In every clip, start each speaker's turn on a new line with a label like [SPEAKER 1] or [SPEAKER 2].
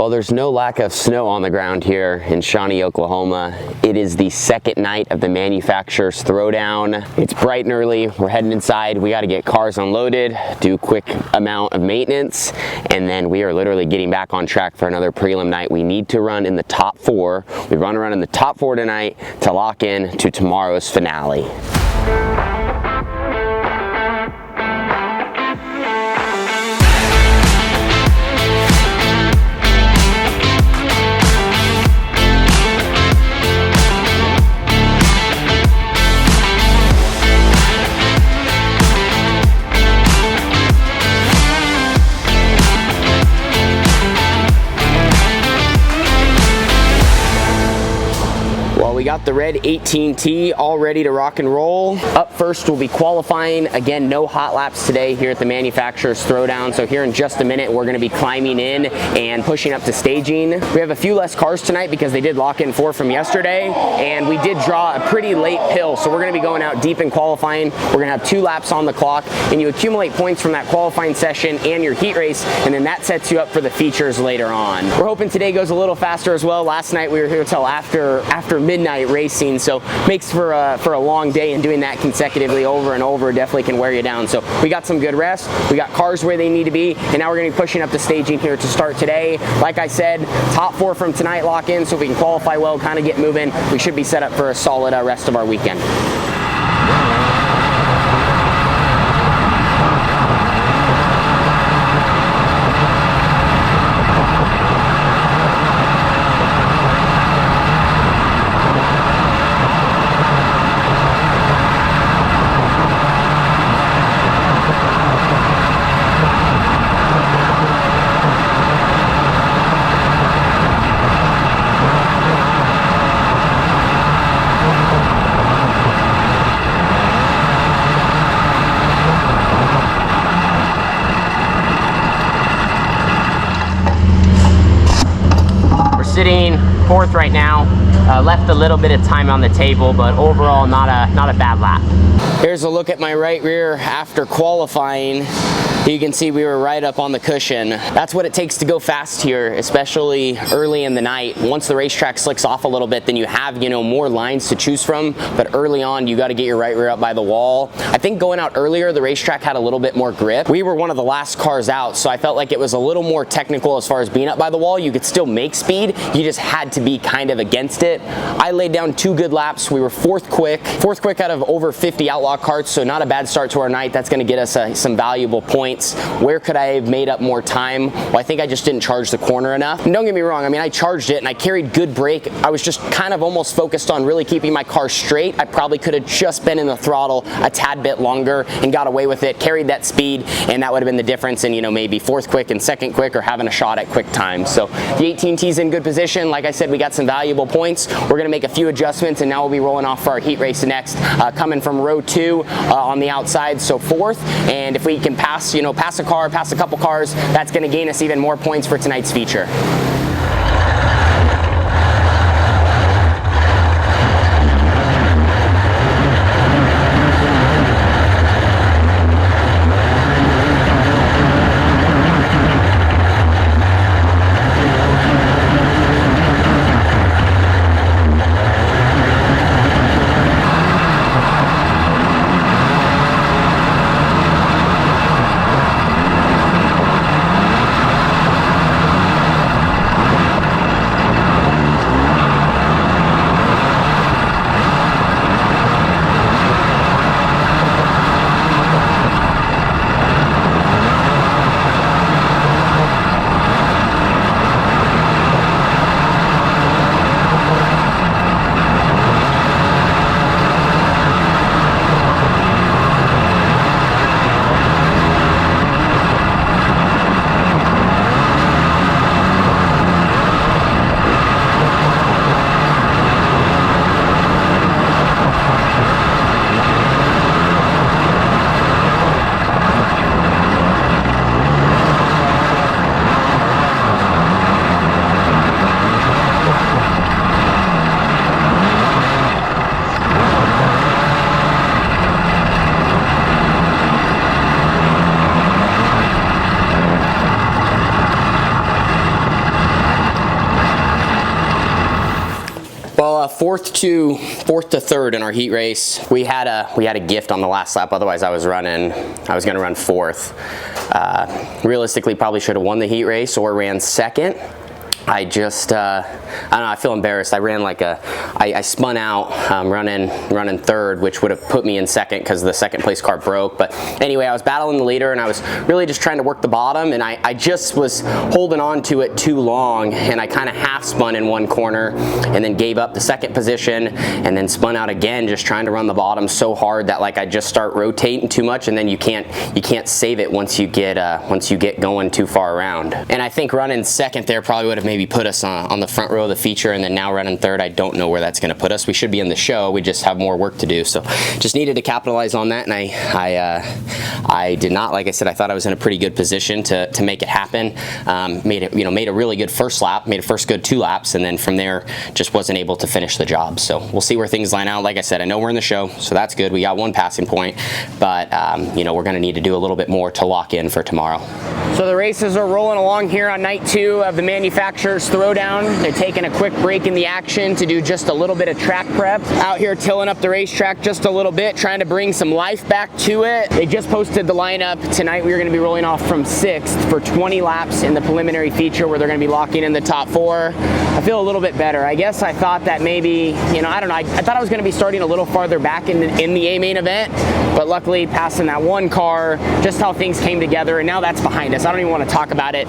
[SPEAKER 1] Well, there's no lack of snow on the ground here in Shawnee, Oklahoma. It is the second night of the Manufacturers Throwdown. It's bright and early. We're heading inside. We got to get cars unloaded, do a quick amount of maintenance, and then we are literally getting back on track for another prelim night. We need to run in the top 4. We run around in the top 4 tonight to lock in to tomorrow's finale. We got the red 18T all ready to rock and roll. Up first will be qualifying. Again, no hot laps today here at the Manufacturers Throwdown. So here in just a minute, we're going to be climbing in and pushing up to staging. We have a few less cars tonight because they did lock in 4 from yesterday, and we did draw a pretty late pill. So we're going to be going out deep in qualifying. We're going to have 2 laps on the clock, and you accumulate points from that qualifying session and your heat race, and then that sets you up for the features later on. We're hoping today goes a little faster as well. Last night we were here until after midnight racing, so makes for a long day, and doing that consecutively over and over definitely can wear you down. So we got some good rest, we got cars where they need to be, and now we're going to be pushing up the staging here to start today. Like I said, top 4 from tonight lock in, so we can qualify well, kind of get moving. We should be set up for a solid rest of our weekend. Sitting 4th right now. Left a little bit of time on the table, but overall not a bad lap. Here's a look at my right rear after qualifying. You can see we were right up on the cushion. That's what it takes to go fast here, especially early in the night. Once the racetrack slicks off a little bit, then you have, more lines to choose from. But early on, you got to get your right rear up by the wall. I think going out earlier, the racetrack had a little bit more grip. We were one of the last cars out, so I felt like it was a little more technical as far as being up by the wall. You could still make speed. You just had to be kind of against it. I laid down 2 good laps. We were 4th quick out of over 50 Outlaw Karts, so not a bad start to our night. That's going to get us some valuable points. Where could I have made up more time? Well, I think I just didn't charge the corner enough. And don't get me wrong, I mean, I charged it and I carried good brake. I was just kind of almost focused on really keeping my car straight. I probably could have just been in the throttle a tad bit longer and got away with it, carried that speed, and that would have been the difference in, maybe 4th quick and 2nd quick, or having a shot at quick time. So the 18T's in good position. Like I said, we got some valuable points. We're going to make a few adjustments, and now we'll be rolling off for our heat race next, coming from row 2 on the outside, so 4th. And if we can pass a couple cars, that's going to gain us even more points for tonight's feature. Well, fourth to third in our heat race. We had a gift on the last lap. Otherwise, I was going to run fourth. Realistically, probably should have won the heat race or ran second. I just, I don't know, I feel embarrassed. I ran like I spun out running third, which would have put me in second because the second place car broke. But anyway, I was battling the leader and I was really just trying to work the bottom, and I just was holding on to it too long, and I kind of half spun in one corner and then gave up the second position and then spun out again, just trying to run the bottom so hard that like I just start rotating too much, and then you can't save it once you get going too far around. And I think running second there probably would have maybe put us on the front row of the feature, and then now running third, I don't know where that's going to put us. We should be in the show, we just have more work to do, so just needed to capitalize on that, and I did not. Like I said, I thought I was in a pretty good position to make it happen. Made a really good first lap, made a first good 2 laps, and then from there just wasn't able to finish the job. So we'll see where things line out. Like I said, I know we're in the show, so that's good. We got 1 passing point, but we're going to need to do a little bit more to lock in for tomorrow. So the races are rolling along here on night 2 of the Manufacturers Throwdown. They're taking a quick break in the action to do just a little bit of track prep. Out here tilling up the racetrack just a little bit, trying to bring some life back to it. They just posted the lineup. Tonight we are going to be rolling off from 6th for 20 laps in the preliminary feature, where they're going to be locking in the top 4. I feel a little bit better. I guess I thought that maybe, I don't know, I thought I was going to be starting a little farther back in the A main event, but luckily passing that one car, just how things came together, and now that's behind us. I don't even want to talk about it.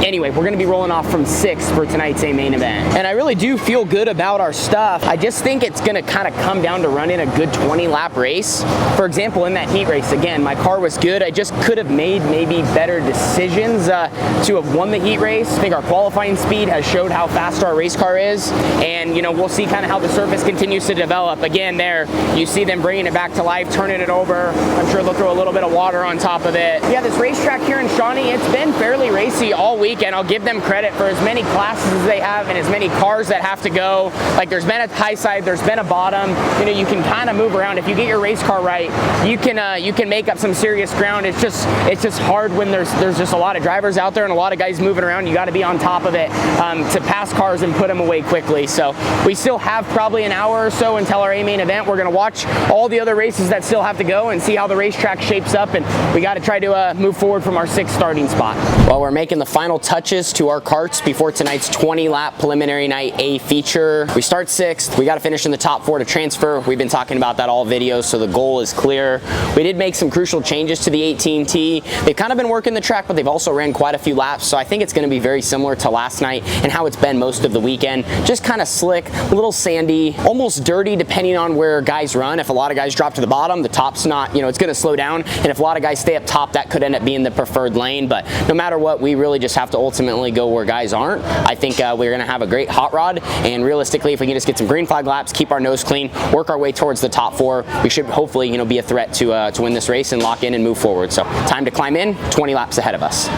[SPEAKER 1] Anyway, we're going to be rolling off from 6th for tonight's A main event. And I really do feel good about our stuff. I just think it's going to kind of come down to running a good 20-lap race. For example, in that heat race, again, my car was good. I just could have made maybe better decisions to have won the heat race. I think our qualifying speed has showed how fast our race car is, and we'll see kind of how the surface continues to develop. Again, there you see them bringing it back to life, turning it over. I'm sure they'll throw a little bit of water on top of it. Yeah, this racetrack here in Shawnee, it's been fairly racy all weekend. I'll give them credit for as many classes as they have and as many cars that have to go. Like, there's been a high side, there's been a bottom. You can kind of move around. If you get your race car right, you can make up some serious ground. It's just hard when there's just a lot of drivers out there and a lot of guys moving around. You got to be on top of it to pass cars and put them away quickly. So we still have probably an hour or so until our A main event. We're going to watch all the other races that still have to go and see how the racetrack shapes up, and we got to try to move forward from our 6th starting spot. Well, we're making the final touches to our karts before tonight's 20-lap preliminary night A feature. We start 6th. We got to finish in the top 4 to transfer. We've been talking about that all video, so the goal is clear. We did make some crucial changes to the 18T. They've kind of been working the track, but they've also ran quite a few laps, so I think it's going to be very similar to last night and how it's been most of the weekend. Just kind of slick, a little sandy, almost dirty depending on where guys run. If a lot of guys drop to the bottom, the top's not, it's going to slow down, and if a lot of guys stay up top, that could end up being the preferred lane. But no matter what, we really just have to ultimately go where guys aren't. I think we're going to have a great hot rod, and realistically, if we can just get some green flag laps, keep our nose clean, work our way towards the top 4, we should hopefully be a threat to win this race and lock in and move forward. So time to climb in, 20 laps ahead of us.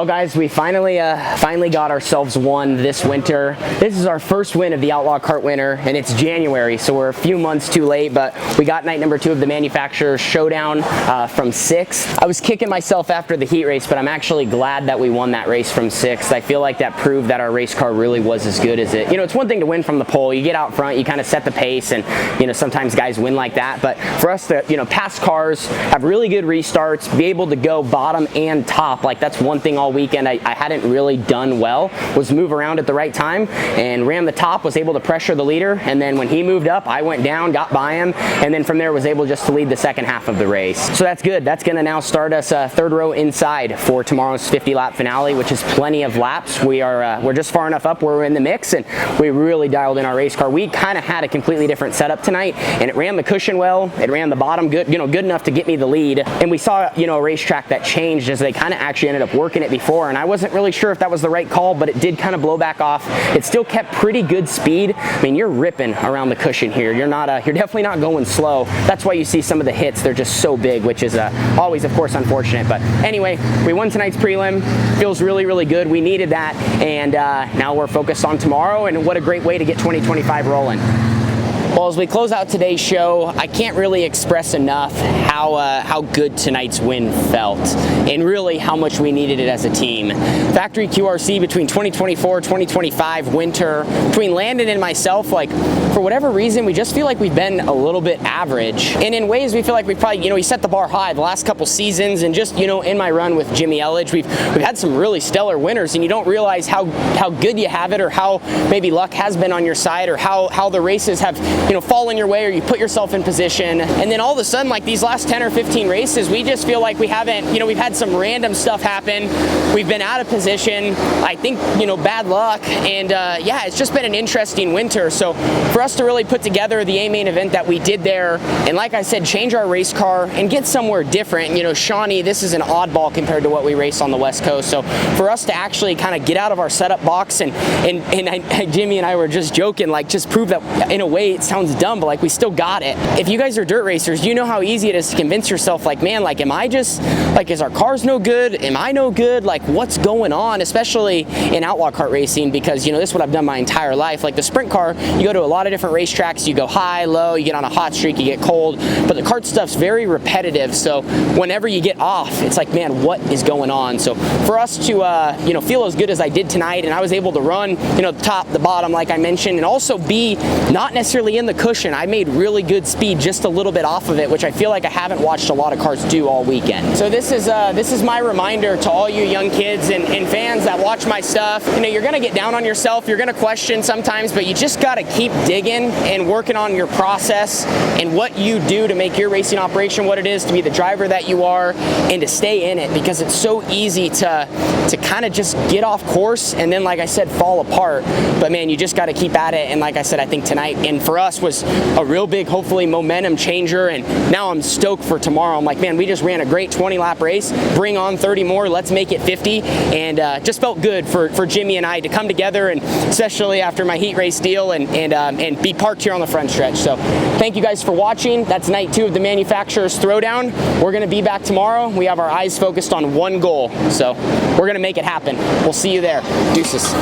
[SPEAKER 1] Well, guys, we finally got ourselves one this winter. This is our first win of the Outlaw Kart winter, and it's January, so we're a few months too late, but we got night number 2 of the Manufacturers Showdown from 6th. I was kicking myself after the heat race, but I'm actually glad that we won that race from 6th. I feel like that proved that our race car really was as good as it. You know, it's one thing to win from the pole. You get out front, you kind of set the pace, and, you know, sometimes guys win like that, but for us to, you know, pass cars, have really good restarts, be able to go bottom and top, like that's one thing all weekend I hadn't really done well, was move around at the right time, and ran the top, was able to pressure the leader, and then when he moved up, I went down, got by him, and then from there was able just to lead the second half of the race. So that's good. That's going to now start us third row inside for tomorrow's 50-lap finale, which is plenty of laps. We're just far enough up where we're in the mix, and we really dialed in our race car. We kind of had a completely different setup tonight, and it ran the cushion well, it ran the bottom good, you know, good enough to get me the lead, and we saw, you know, a racetrack that changed as they kind of actually ended up working it before, and I wasn't really sure if that was the right call, but it did kind of blow back off. It still kept pretty good speed. I mean, you're ripping around the cushion here. You're definitely not going slow. That's why you see some of the hits. They're just so big, which is always, of course, unfortunate. But anyway, we won tonight's prelim. Feels really, really good. We needed that, and now we're focused on tomorrow, and what a great way to get 2025 rolling. Well, as we close out today's show, I can't really express enough how good tonight's win felt, and really how much we needed it as a team. Factory QRC between 2024, 2025 winter, between Landon and myself, like, for whatever reason, we just feel like we've been a little bit average. And in ways, we feel like we probably, you know, we set the bar high the last couple seasons, and just, you know, in my run with Jimmy Elledge, we've had some really stellar winners, and you don't realize how good you have it, or how maybe luck has been on your side, or how the races have, you know, fallen your way, or you put yourself in position. And then all of a sudden, like these last 10 or 15 races, we just feel like we haven't, you know, we've had some random stuff happen. We've been out of position. I think, you know, bad luck. And yeah, it's just been an interesting winter. So for us to really put together the A-main event that we did there, and like I said, change our race car and get somewhere different. You know, Shawnee, this is an oddball compared to what we race on the West Coast. So for us to actually kind of get out of our setup box, and Jimmy and I were just joking, like, just prove that in a way it sounds dumb, but like we still got it. If you guys are dirt racers, you know how easy it is to convince yourself, like, man, like, am I just, like, is our cars no good? Am I no good? Like, what's going on? Especially in outlaw kart racing, because, you know, this is what I've done my entire life. Like the sprint car, you go to a lot of different racetracks, you go high, low, you get on a hot streak, you get cold, but the kart stuff's very repetitive. So whenever you get off, it's like, man, what is going on? So for us to, you know, feel as good as I did tonight, and I was able to run, you know, the top, the bottom, like I mentioned, and also be not necessarily in the cushion. I made really good speed just a little bit off of it, which I feel like I haven't watched a lot of cars do all weekend. So this is my reminder to all you young kids and fans that watch my stuff. You know, you're gonna get down on yourself, you're gonna question sometimes, but you just gotta keep digging and working on your process and what you do to make your racing operation what it is, to be the driver that you are, and to stay in it, because it's so easy to kind of just get off course and then, like I said, fall apart. But man, you just got to keep at it. And like I said, I think tonight, and for us, was a real big, hopefully, momentum changer. And now I'm stoked for tomorrow. I'm like, man, we just ran a great 20-lap race. Bring on 30 more. Let's make it 50. And just felt good for Jimmy and I to come together, and especially after my heat race deal, and be parked here on the front stretch. So thank you guys for watching. That's night 2 of the Manufacturers Throwdown. We're going to be back tomorrow. We have our eyes focused on one goal. So we're going to make it happen. We'll see you there. Deuces.